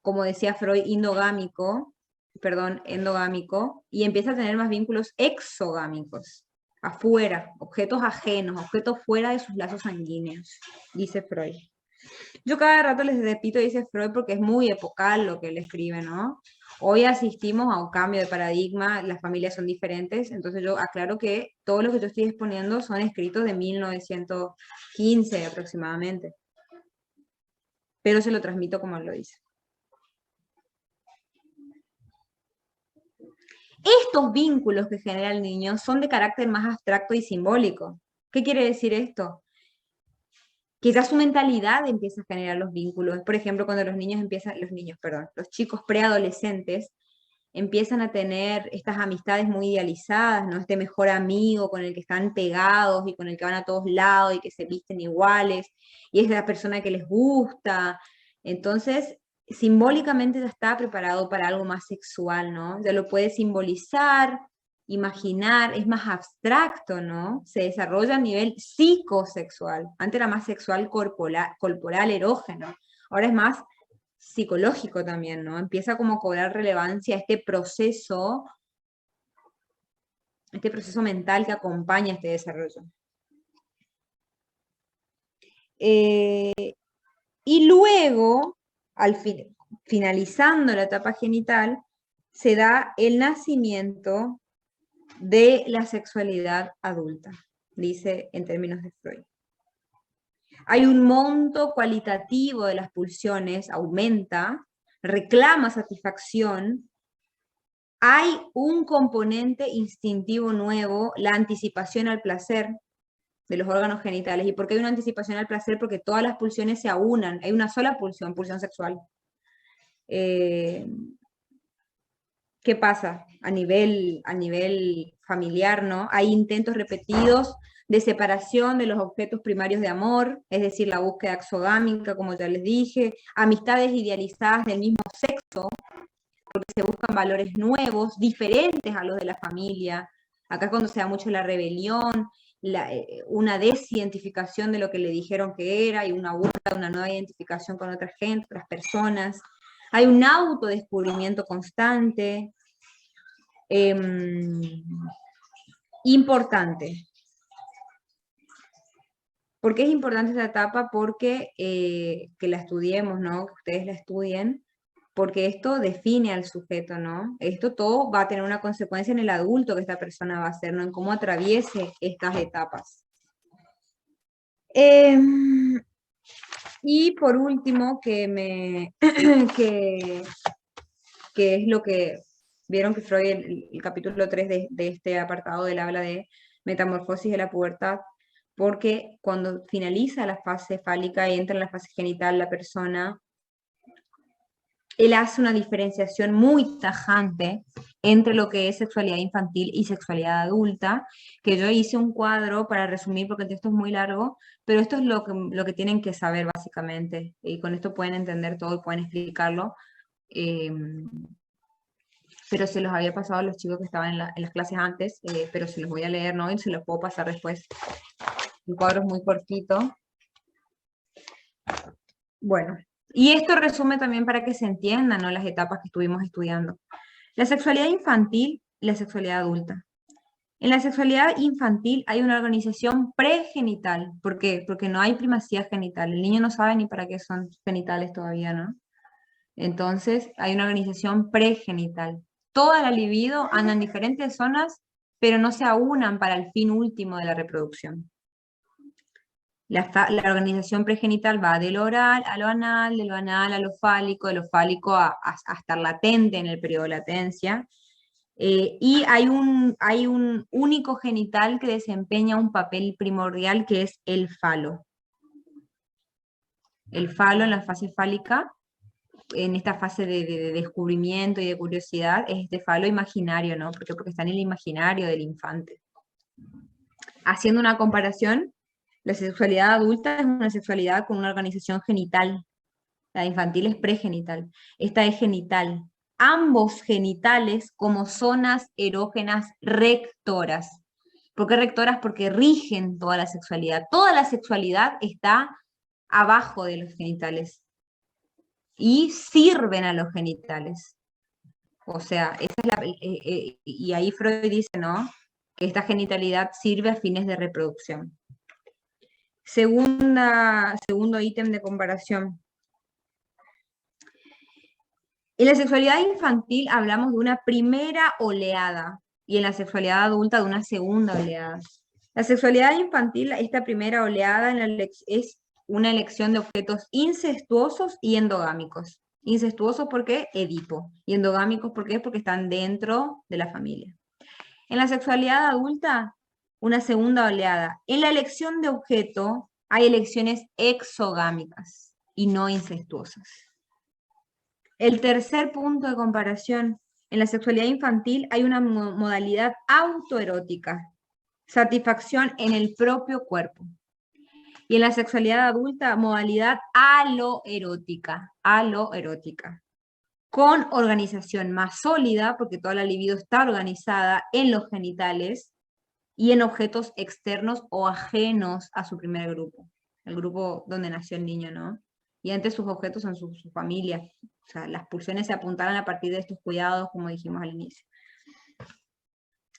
A: como decía Freud, endogámico, y empieza a tener más vínculos exogámicos, afuera, objetos ajenos, objetos fuera de sus lazos sanguíneos, dice Freud. Yo cada rato les repito, dice Freud, porque es muy epocal lo que él escribe, ¿no? Hoy asistimos a un cambio de paradigma, las familias son diferentes, entonces yo aclaro que todo lo que yo estoy exponiendo son escritos de 1915 aproximadamente, pero se lo transmito como él lo dice. Estos vínculos que genera el niño son de carácter más abstracto y simbólico. ¿Qué quiere decir esto? Que ya su mentalidad empieza a generar los vínculos. Por ejemplo, cuando los chicos preadolescentes empiezan a tener estas amistades muy idealizadas, ¿no? Este mejor amigo con el que están pegados y con el que van a todos lados y que se visten iguales, y es la persona que les gusta. Entonces, simbólicamente ya está preparado para algo más sexual, ¿no? Ya lo puede simbolizar, imaginar, es más abstracto, ¿no? Se desarrolla a nivel psicosexual. Antes era más sexual corporal erógeno, ahora es más psicológico también, ¿no? Empieza como a cobrar relevancia este proceso mental que acompaña este desarrollo. Y luego, finalizando la etapa genital, se da el nacimiento de la sexualidad adulta, dice en términos de Freud. Hay un monto cualitativo de las pulsiones, aumenta, reclama satisfacción, hay un componente instintivo nuevo, la anticipación al placer de los órganos genitales. ¿Y por qué hay una anticipación al placer? Porque todas las pulsiones se aunan, hay una sola pulsión sexual. ¿Qué pasa a nivel familiar, ¿no? Hay intentos repetidos de separación de los objetos primarios de amor, es decir, la búsqueda exogámica, como ya les dije, amistades idealizadas del mismo sexo, porque se buscan valores nuevos, diferentes a los de la familia. Acá es cuando se da mucho la rebelión, una desidentificación de lo que le dijeron que era, y una nueva identificación con otra gente, otras personas. Hay un autodescubrimiento constante. Importante. ¿Por qué es importante esta etapa? Porque que la estudiemos, ¿no? Que ustedes la estudien, porque esto define al sujeto, ¿no? Esto todo va a tener una consecuencia en el adulto que esta persona va a ser, ¿no? En cómo atraviese estas etapas. Y por último, que es lo que vieron que Freud, el capítulo 3 de este apartado, él habla de metamorfosis de la pubertad, porque cuando finaliza la fase fálica y entra en la fase genital la persona, él hace una diferenciación muy tajante entre lo que es sexualidad infantil y sexualidad adulta, que yo hice un cuadro para resumir porque el texto es muy largo, pero esto es lo que tienen que saber básicamente, y con esto pueden entender todo y pueden explicarlo. Pero se los había pasado a los chicos que estaban en las clases antes, pero se los voy a leer, ¿no? Y se los puedo pasar después. El cuadro es muy cortito. Bueno, y esto resume también para que se entiendan, ¿no? Las etapas que estuvimos estudiando. La sexualidad infantil y la sexualidad adulta. En la sexualidad infantil hay una organización pregenital. ¿Por qué? Porque no hay primacía genital. El niño no sabe ni para qué son genitales todavía, ¿no? Entonces, hay una organización pregenital. Toda la libido anda en diferentes zonas, pero no se aunan para el fin último de la reproducción. La organización pregenital va del oral a lo anal, de lo anal a lo fálico, de lo fálico a estar latente en el periodo de latencia. Y hay un único genital que desempeña un papel primordial, que es el falo. El falo en la fase fálica, en esta fase de descubrimiento y de curiosidad, es este falo imaginario, ¿no? Porque está en el imaginario del infante. Haciendo una comparación, la sexualidad adulta es una sexualidad con una organización genital. La infantil es pregenital. Esta es genital. Ambos genitales como zonas erógenas rectoras. ¿Por qué rectoras? Porque rigen toda la sexualidad. Toda la sexualidad está abajo de los genitales y sirven a los genitales. O sea, esa es y ahí Freud dice, ¿no? Que esta genitalidad sirve a fines de reproducción. Segundo ítem de comparación. En la sexualidad infantil hablamos de una primera oleada y en la sexualidad adulta de una segunda oleada. La sexualidad infantil, esta primera oleada es una elección de objetos incestuosos y endogámicos. Incestuosos porque Edipo y endogámicos ¿por qué? Porque están dentro de la familia. En la sexualidad adulta, una segunda oleada. En la elección de objeto hay elecciones exogámicas y no incestuosas. El tercer punto de comparación, en la sexualidad infantil hay una modalidad autoerótica, satisfacción en el propio cuerpo. Y en la sexualidad adulta, modalidad aloerótica, con organización más sólida, porque toda la libido está organizada en los genitales y en objetos externos o ajenos a su primer grupo, el grupo donde nació el niño, ¿no? Y antes sus objetos son su familia. O sea, las pulsiones se apuntaran a partir de estos cuidados, como dijimos al inicio.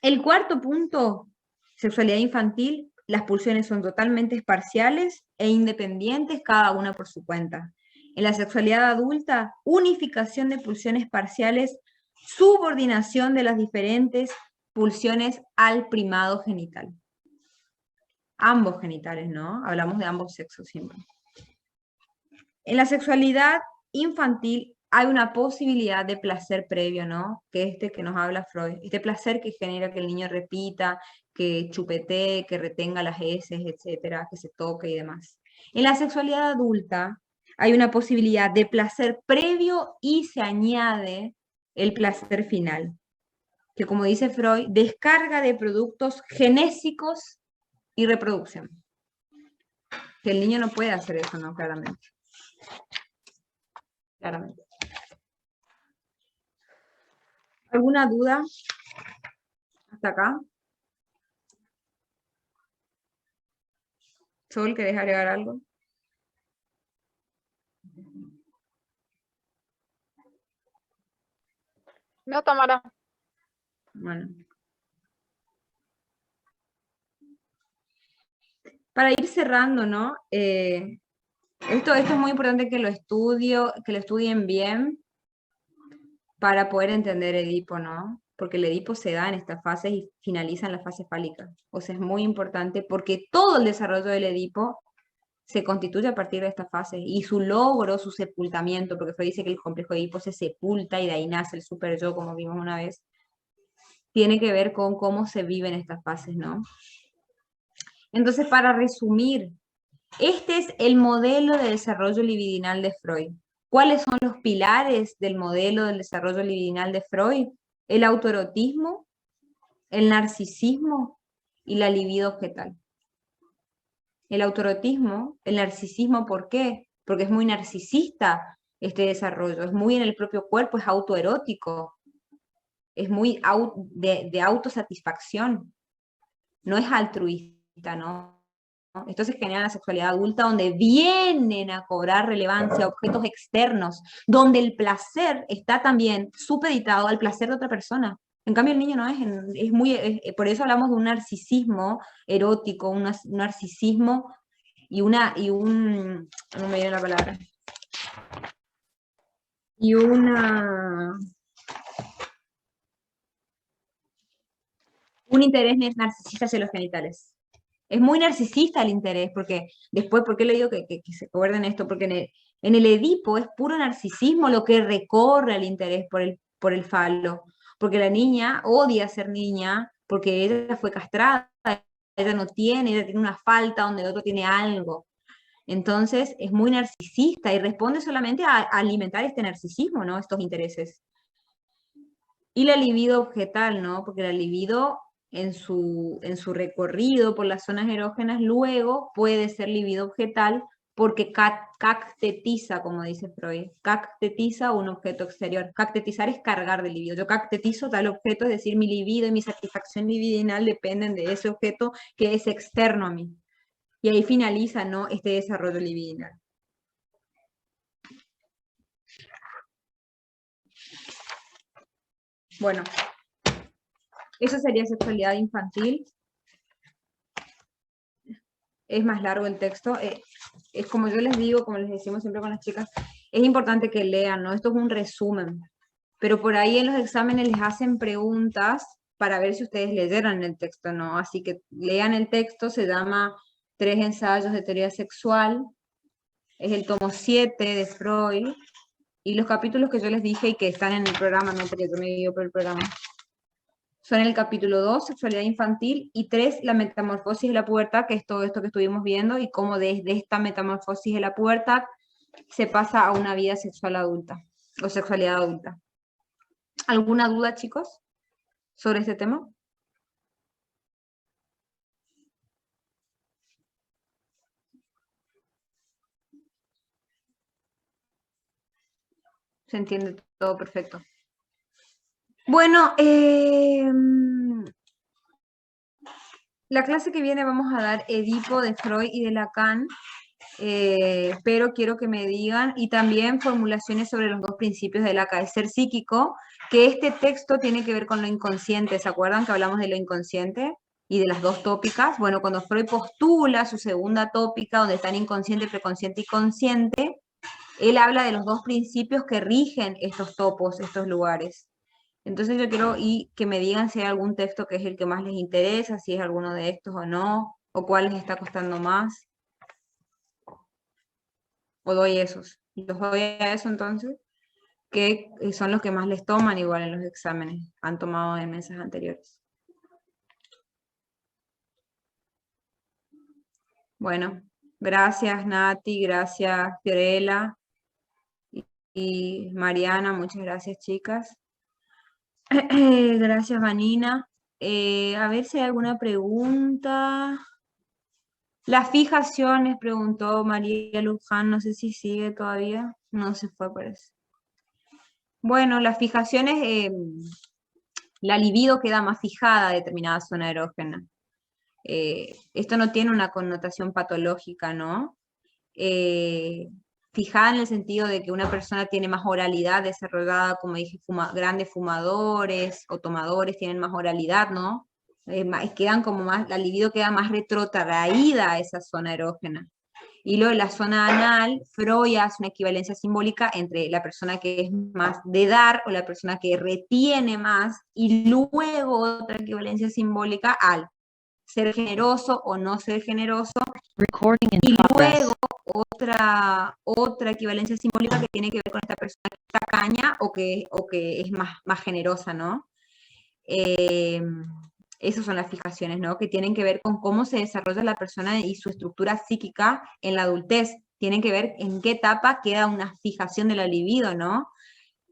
A: El cuarto punto, sexualidad infantil, las pulsiones son totalmente parciales e independientes, cada una por su cuenta. En la sexualidad adulta, unificación de pulsiones parciales, subordinación de las diferentes pulsiones al primado genital. Ambos genitales, ¿no? Hablamos de ambos sexos siempre. En la sexualidad infantil hay una posibilidad de placer previo, ¿no? Que que nos habla Freud. Este placer que genera que el niño repita, que chupetee, que retenga las heces, etcétera, que se toque y demás. En la sexualidad adulta hay una posibilidad de placer previo y se añade el placer final, que como dice Freud, descarga de productos genésicos y reproducción. Que el niño no puede hacer eso, ¿no? Claramente. ¿Alguna duda hasta acá? Sol, ¿querés agregar algo?
B: No, Tamara.
A: Bueno. Para ir cerrando, ¿no? Esto es muy importante que lo estudien bien para poder entender Edipo, ¿no? Porque el Edipo se da en estas fases y finaliza en la fase fálica. O sea, es muy importante porque todo el desarrollo del Edipo se constituye a partir de esta fase y su logro, su sepultamiento, porque Freud dice que el complejo de Edipo se sepulta y de ahí nace el super yo, como vimos una vez, tiene que ver con cómo se viven estas fases, ¿no? Entonces, para resumir, este es el modelo de desarrollo libidinal de Freud. ¿Cuáles son los pilares del modelo del desarrollo libidinal de Freud? El autoerotismo, el narcisismo y la libido objetal. El autoerotismo, el narcisismo, ¿por qué? Porque es muy narcisista este desarrollo, es muy en el propio cuerpo, es autoerótico, es muy de autosatisfacción, no es altruista, ¿no? Esto se genera en la sexualidad adulta donde vienen a cobrar relevancia objetos externos, donde el placer está también supeditado al placer de otra persona. En cambio el niño no es muy, por eso hablamos de un narcisismo erótico, un narcisismo y no me viene la palabra, y un interés narcisista hacia los genitales. Es muy narcisista el interés, porque después, ¿por qué le digo que se acuerden esto? Porque en el Edipo es puro narcisismo lo que recorre el interés por el falo, porque la niña odia ser niña, porque ella fue castrada, ella tiene una falta donde el otro tiene algo. Entonces es muy narcisista y responde solamente a alimentar este narcisismo, ¿no? Estos intereses. Y la libido objetal, ¿no? Porque la libido en su recorrido por las zonas erógenas luego puede ser libido objetal porque cactetiza, como dice Freud, cactetiza un objeto exterior. Cactetizar es cargar de libido. Yo cactetizo tal objeto, es decir, mi libido y mi satisfacción libidinal dependen de ese objeto que es externo a mí. Y ahí finaliza, ¿no? Este desarrollo libidinal. Bueno, eso sería sexualidad infantil. Es más largo el texto. Es como yo les digo, como les decimos siempre con las chicas, es importante que lean, ¿no? Esto es un resumen. Pero por ahí en los exámenes les hacen preguntas para ver si ustedes leyeron el texto, ¿no? Así que lean el texto, se llama 3 ensayos de teoría sexual. Es el tomo 7 de Freud. Y los capítulos que yo les dije y que están en el programa, no porque yo me guío por el programa, son el capítulo 2, sexualidad infantil, y 3, la metamorfosis de la pubertad, que es todo esto que estuvimos viendo, y cómo desde esta metamorfosis de la pubertad se pasa a una vida sexual adulta, o sexualidad adulta. ¿Alguna duda, chicos, sobre este tema? Se entiende todo perfecto. Bueno, la clase que viene vamos a dar Edipo de Freud y de Lacan, pero quiero que me digan, y también formulaciones sobre los 2 principios del acaecer psíquico, que este texto tiene que ver con lo inconsciente. ¿Se acuerdan que hablamos de lo inconsciente y de las 2 tópicas? Bueno, cuando Freud postula su segunda tópica, donde están inconsciente, preconsciente y consciente, él habla de los 2 principios que rigen estos topos, estos lugares. Entonces yo quiero que me digan si hay algún texto que es el que más les interesa, si es alguno de estos o no, o cuál les está costando más. O doy esos. Los doy a eso entonces, que son los que más les toman igual en los exámenes, han tomado en meses anteriores. Bueno, gracias Nati, gracias Fiorella y Mariana, muchas gracias chicas. Gracias Vanina. A ver si hay alguna pregunta. Las fijaciones, preguntó María Luján, no sé si sigue todavía, no se fue, parece. Bueno, las fijaciones, la libido queda más fijada a determinada zona erógena. Esto no tiene una connotación patológica, ¿no? Fijada en el sentido de que una persona tiene más oralidad desarrollada, como dije, grandes fumadores o tomadores tienen más oralidad, ¿no? quedan como más, la libido queda más retrotraída a esa zona erógena. Y luego en la zona anal, Freud hace una equivalencia simbólica entre la persona que es más de dar o la persona que retiene más, y luego otra equivalencia simbólica al ser generoso o no ser generoso, y luego otra equivalencia simbólica que tiene que ver con esta persona que es tacaña o que es más generosa, ¿no? Esas son las fijaciones, ¿no? Que tienen que ver con cómo se desarrolla la persona y su estructura psíquica en la adultez. Tienen que ver en qué etapa queda una fijación de la libido, ¿no?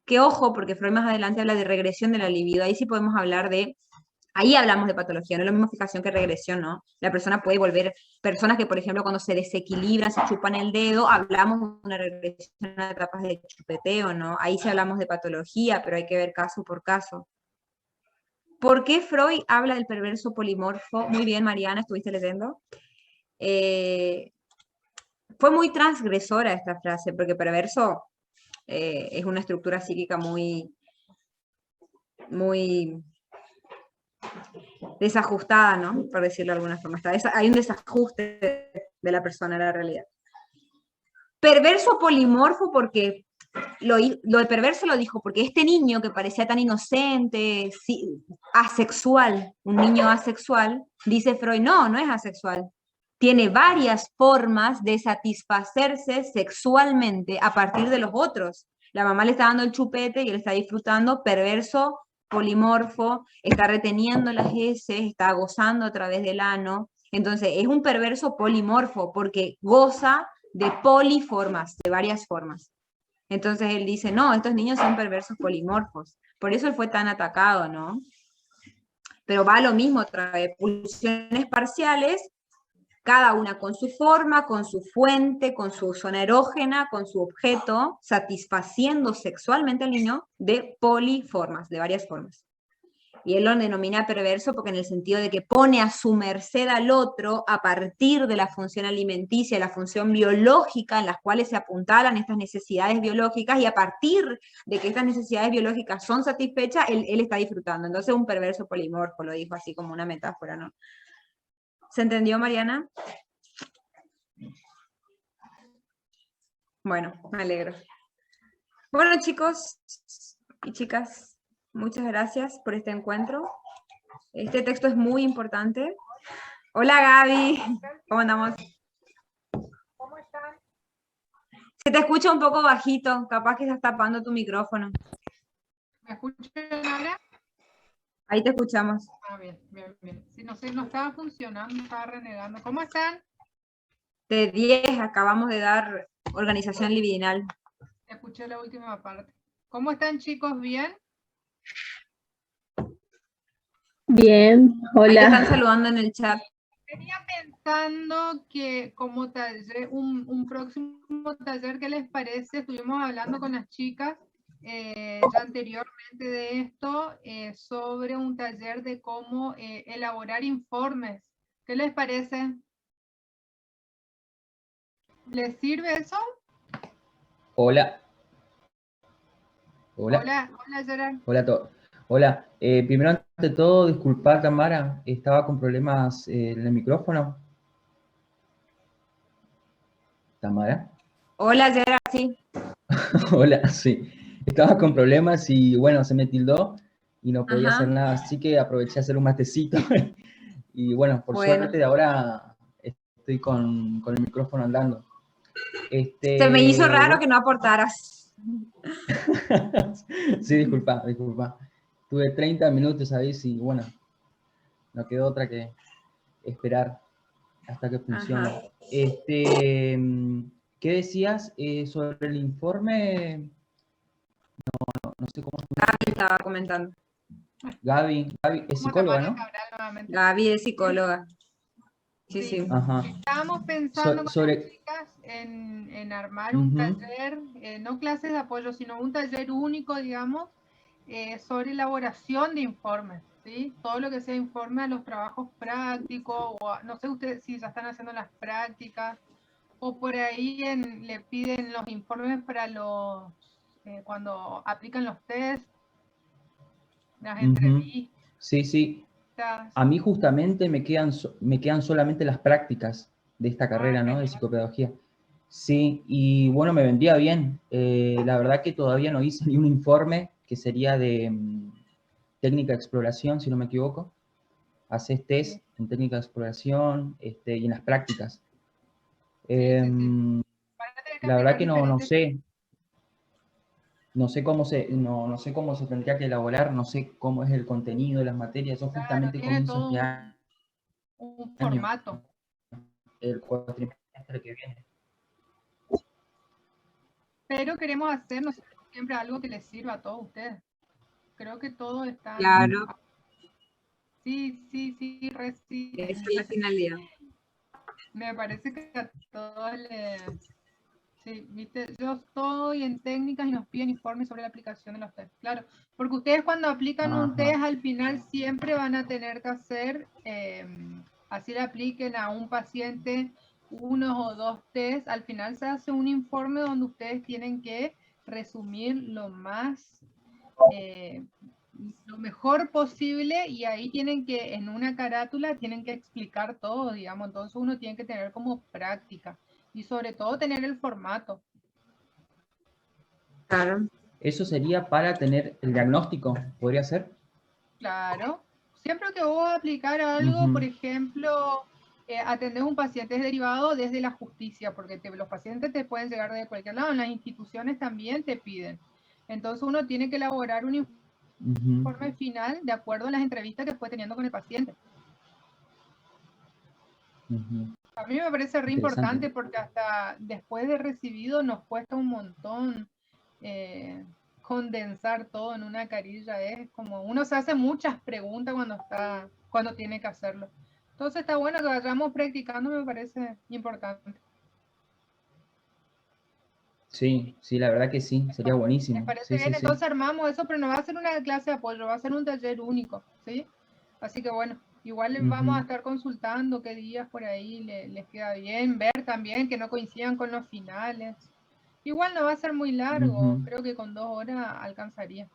A: Que ojo, porque Freud más adelante habla de regresión de la libido. Ahí sí podemos hablar de... Ahí hablamos de patología, no es lo mismo fijación que regresión, ¿no? La persona puede volver... Personas que, por ejemplo, cuando se desequilibran, se chupan el dedo, hablamos de una regresión a etapas de chupeteo, ¿no? Ahí sí hablamos de patología, pero hay que ver caso por caso. ¿Por qué Freud habla del perverso polimorfo? Muy bien, Mariana, ¿estuviste leyendo? Fue muy transgresora esta frase, porque perverso es una estructura psíquica muy desajustada, ¿no? Por decirlo de alguna forma. Hay un desajuste de la persona a la realidad. Perverso polimorfo porque lo de perverso lo dijo porque este niño que parecía tan inocente, asexual, un niño asexual, dice Freud, no es asexual. Tiene varias formas de satisfacerse sexualmente a partir de los otros. La mamá le está dando el chupete y él está disfrutando, perverso, polimorfo, está reteniendo las heces, está gozando a través del ano. Entonces, es un perverso polimorfo porque goza de poliformas, de varias formas. Entonces él dice, no, estos niños son perversos polimorfos. Por eso él fue tan atacado, ¿no? Pero va a lo mismo otra vez, pulsiones parciales, cada una con su forma, con su fuente, con su zona erógena, con su objeto, satisfaciendo sexualmente al niño de poliformas, de varias formas. Y él lo denomina perverso porque en el sentido de que pone a su merced al otro a partir de la función alimenticia, la función biológica en las cuales se apuntalan estas necesidades biológicas, y a partir de que estas necesidades biológicas son satisfechas, él está disfrutando. Entonces un perverso polimorfo, lo dijo así como una metáfora, ¿no? ¿Se entendió, Mariana? Bueno, me alegro. Bueno, chicos y chicas, muchas gracias por este encuentro. Este texto es muy importante. Hola, Gaby. ¿Cómo andamos?
D: ¿Cómo están?
A: Se te escucha un poco bajito. Capaz que estás tapando tu micrófono.
E: ¿Me escuchan ahora?
A: Ahí te escuchamos.
E: Ah, bien, bien, bien. Sí, no sé, no estaba funcionando, estaba renegando. ¿Cómo están?
A: De 10 acabamos de dar organización libidinal.
E: Escuché la última parte. ¿Cómo están, chicos? ¿Bien?
F: Bien,
A: Ahí te están
F: hola.
A: saludando en el chat.
E: Venía pensando que como taller, un próximo taller, ¿qué les parece? Estuvimos hablando con las chicas ya anteriormente de esto, sobre un taller de cómo elaborar informes. ¿Qué les parece? ¿Les sirve eso?
G: Hola. Hola.
E: Hola, hola Gerard.
G: Hola a todos. Hola. Primero, ante todo, disculpar, Tamara, estaba con problemas en el micrófono. Tamara.
A: Hola, Gerard, sí.
G: Hola, sí. Estaba con problemas y bueno, se me tildó y no podía hacer nada, así que aproveché a hacer un matecito. Y bueno, por suerte de ahora estoy con el micrófono andando.
A: Se me hizo raro que no aportaras.
G: Sí, disculpa. Tuve 30 minutos ahí y bueno, no quedó otra que esperar hasta que funcione. ¿Qué decías sobre el informe? No sé cómo.
A: Gaby estaba comentando.
G: Gaby es psicóloga, ¿no?
A: Gaby es psicóloga. Sí, sí.
G: Ajá.
E: Estábamos pensando con las chicas en armar un taller, no clases de apoyo, sino un taller único, digamos, sobre elaboración de informes, ¿sí? Todo lo que sea informe a los trabajos prácticos, o no sé ustedes si ya están haciendo las prácticas, o por ahí le piden los informes para los, cuando aplican los test, las entrevistas.
G: Sí.
E: entrevistas.
G: A mí justamente me quedan solamente las prácticas de esta carrera, ¿no? De
E: genial.
G: psicopedagogía. Sí, y bueno, me vendría bien. La verdad que todavía no hice ni un informe, que sería de técnica de exploración, si no me equivoco. Haces test
E: Sí.
G: en técnica de exploración y en las prácticas.
E: Sí. Van a tener que
G: La verdad
E: aplicar
G: que no
E: diferentes.
G: sé. No sé cómo se tendría que elaborar, no sé cómo es el contenido de las materias. Yo
E: Claro,
G: justamente
E: tiene
G: comienzo este
E: todo un
G: año,
E: formato.
G: el cuatrimestre que viene.
E: Pero queremos hacer nosotros siempre algo que les sirva a todos ustedes. Creo que todo está...
A: Claro,
E: Sí, sí, sí.
A: esa es la finalidad.
E: Me parece que a todos les... Sí, viste, yo estoy en técnicas y nos piden informes sobre la aplicación de los test. Claro, porque ustedes cuando aplican un test al final siempre van a tener que hacer, así le apliquen a un paciente uno o dos test, al final se hace un informe donde ustedes tienen que resumir lo mejor posible, y ahí tienen que, en una carátula, tienen que explicar todo, digamos, entonces uno tiene que tener como práctica. Y sobre todo tener el formato.
A: Claro.
G: ¿Eso sería para tener el diagnóstico? ¿Podría ser?
E: Claro. Siempre que vos vas a aplicar algo, por ejemplo, atender un paciente es derivado desde la justicia, porque los pacientes te pueden llegar de cualquier lado, en las instituciones también te piden. Entonces uno tiene que elaborar un informe final de acuerdo a las entrevistas que fue teniendo con el paciente. A mí me parece re importante porque hasta después de recibido nos cuesta un montón condensar todo en una carilla. Es como uno se hace muchas preguntas cuando tiene que hacerlo. Entonces está bueno que vayamos practicando, me parece importante.
G: Sí, la verdad que sí, sería buenísimo.
E: ¿Les parece bien?
G: Sí.
E: Entonces armamos eso, pero no va a ser una clase de apoyo, va a ser un taller único, ¿sí? Así que bueno, igual vamos a estar consultando qué días por ahí les queda bien, ver también que no coincidan con los finales. Igual no va a ser muy largo, creo que con 2 horas alcanzaría.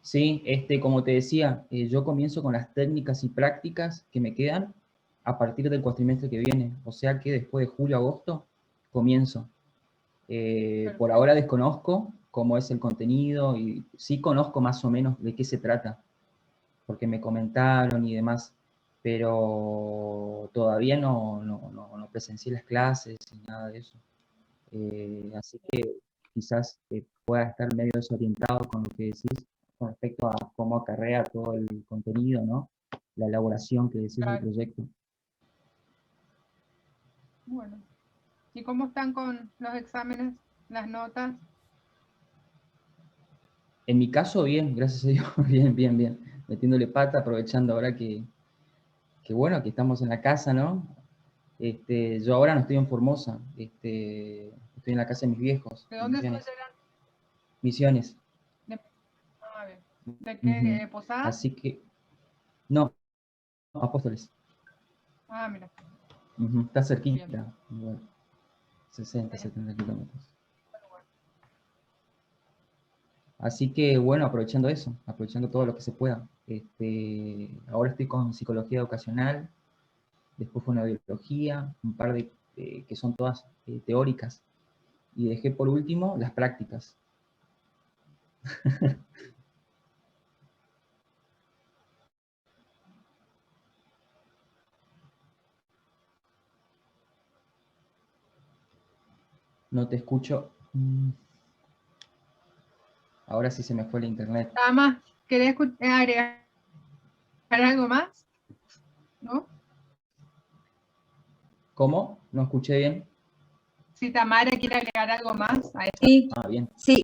G: Sí, como te decía, yo comienzo con las técnicas y prácticas que me quedan a partir del cuatrimestre que viene. O sea que después de julio, agosto, comienzo. Por ahora desconozco cómo es el contenido y sí conozco más o menos de qué se trata, porque me comentaron y demás, pero todavía no presencié las clases ni nada de eso. Así que quizás pueda estar medio desorientado con lo que decís con respecto a cómo acarrea todo el contenido, ¿no? La elaboración que decís del proyecto.
E: Bueno, ¿y cómo están con los exámenes, las notas?
G: En mi caso, bien, gracias a Dios, bien. Metiéndole pata, aprovechando ahora que bueno, que estamos en la casa, ¿no? Yo ahora no estoy en Formosa, estoy en la casa de mis viejos.
E: ¿De dónde
G: Misiones.
E: eran?
G: Misiones.
E: ¿De qué posada?
G: Así que, no, Apóstoles.
E: Mira.
G: Está cerquita, igual, 60, 70 kilómetros. Así que, bueno, aprovechando eso, aprovechando todo lo que se pueda. Ahora estoy con psicología educacional, después fonoaudiología, un par de que son todas teóricas. Y dejé por último las prácticas. No te escucho. Ahora sí se me fue el internet.
E: Nada más, ¿querés agregar algo más? ¿No?
G: ¿Cómo? ¿No escuché bien?
E: Si Tamara quiere agregar algo más a esto.
A: Sí,
G: Bien.
A: sí,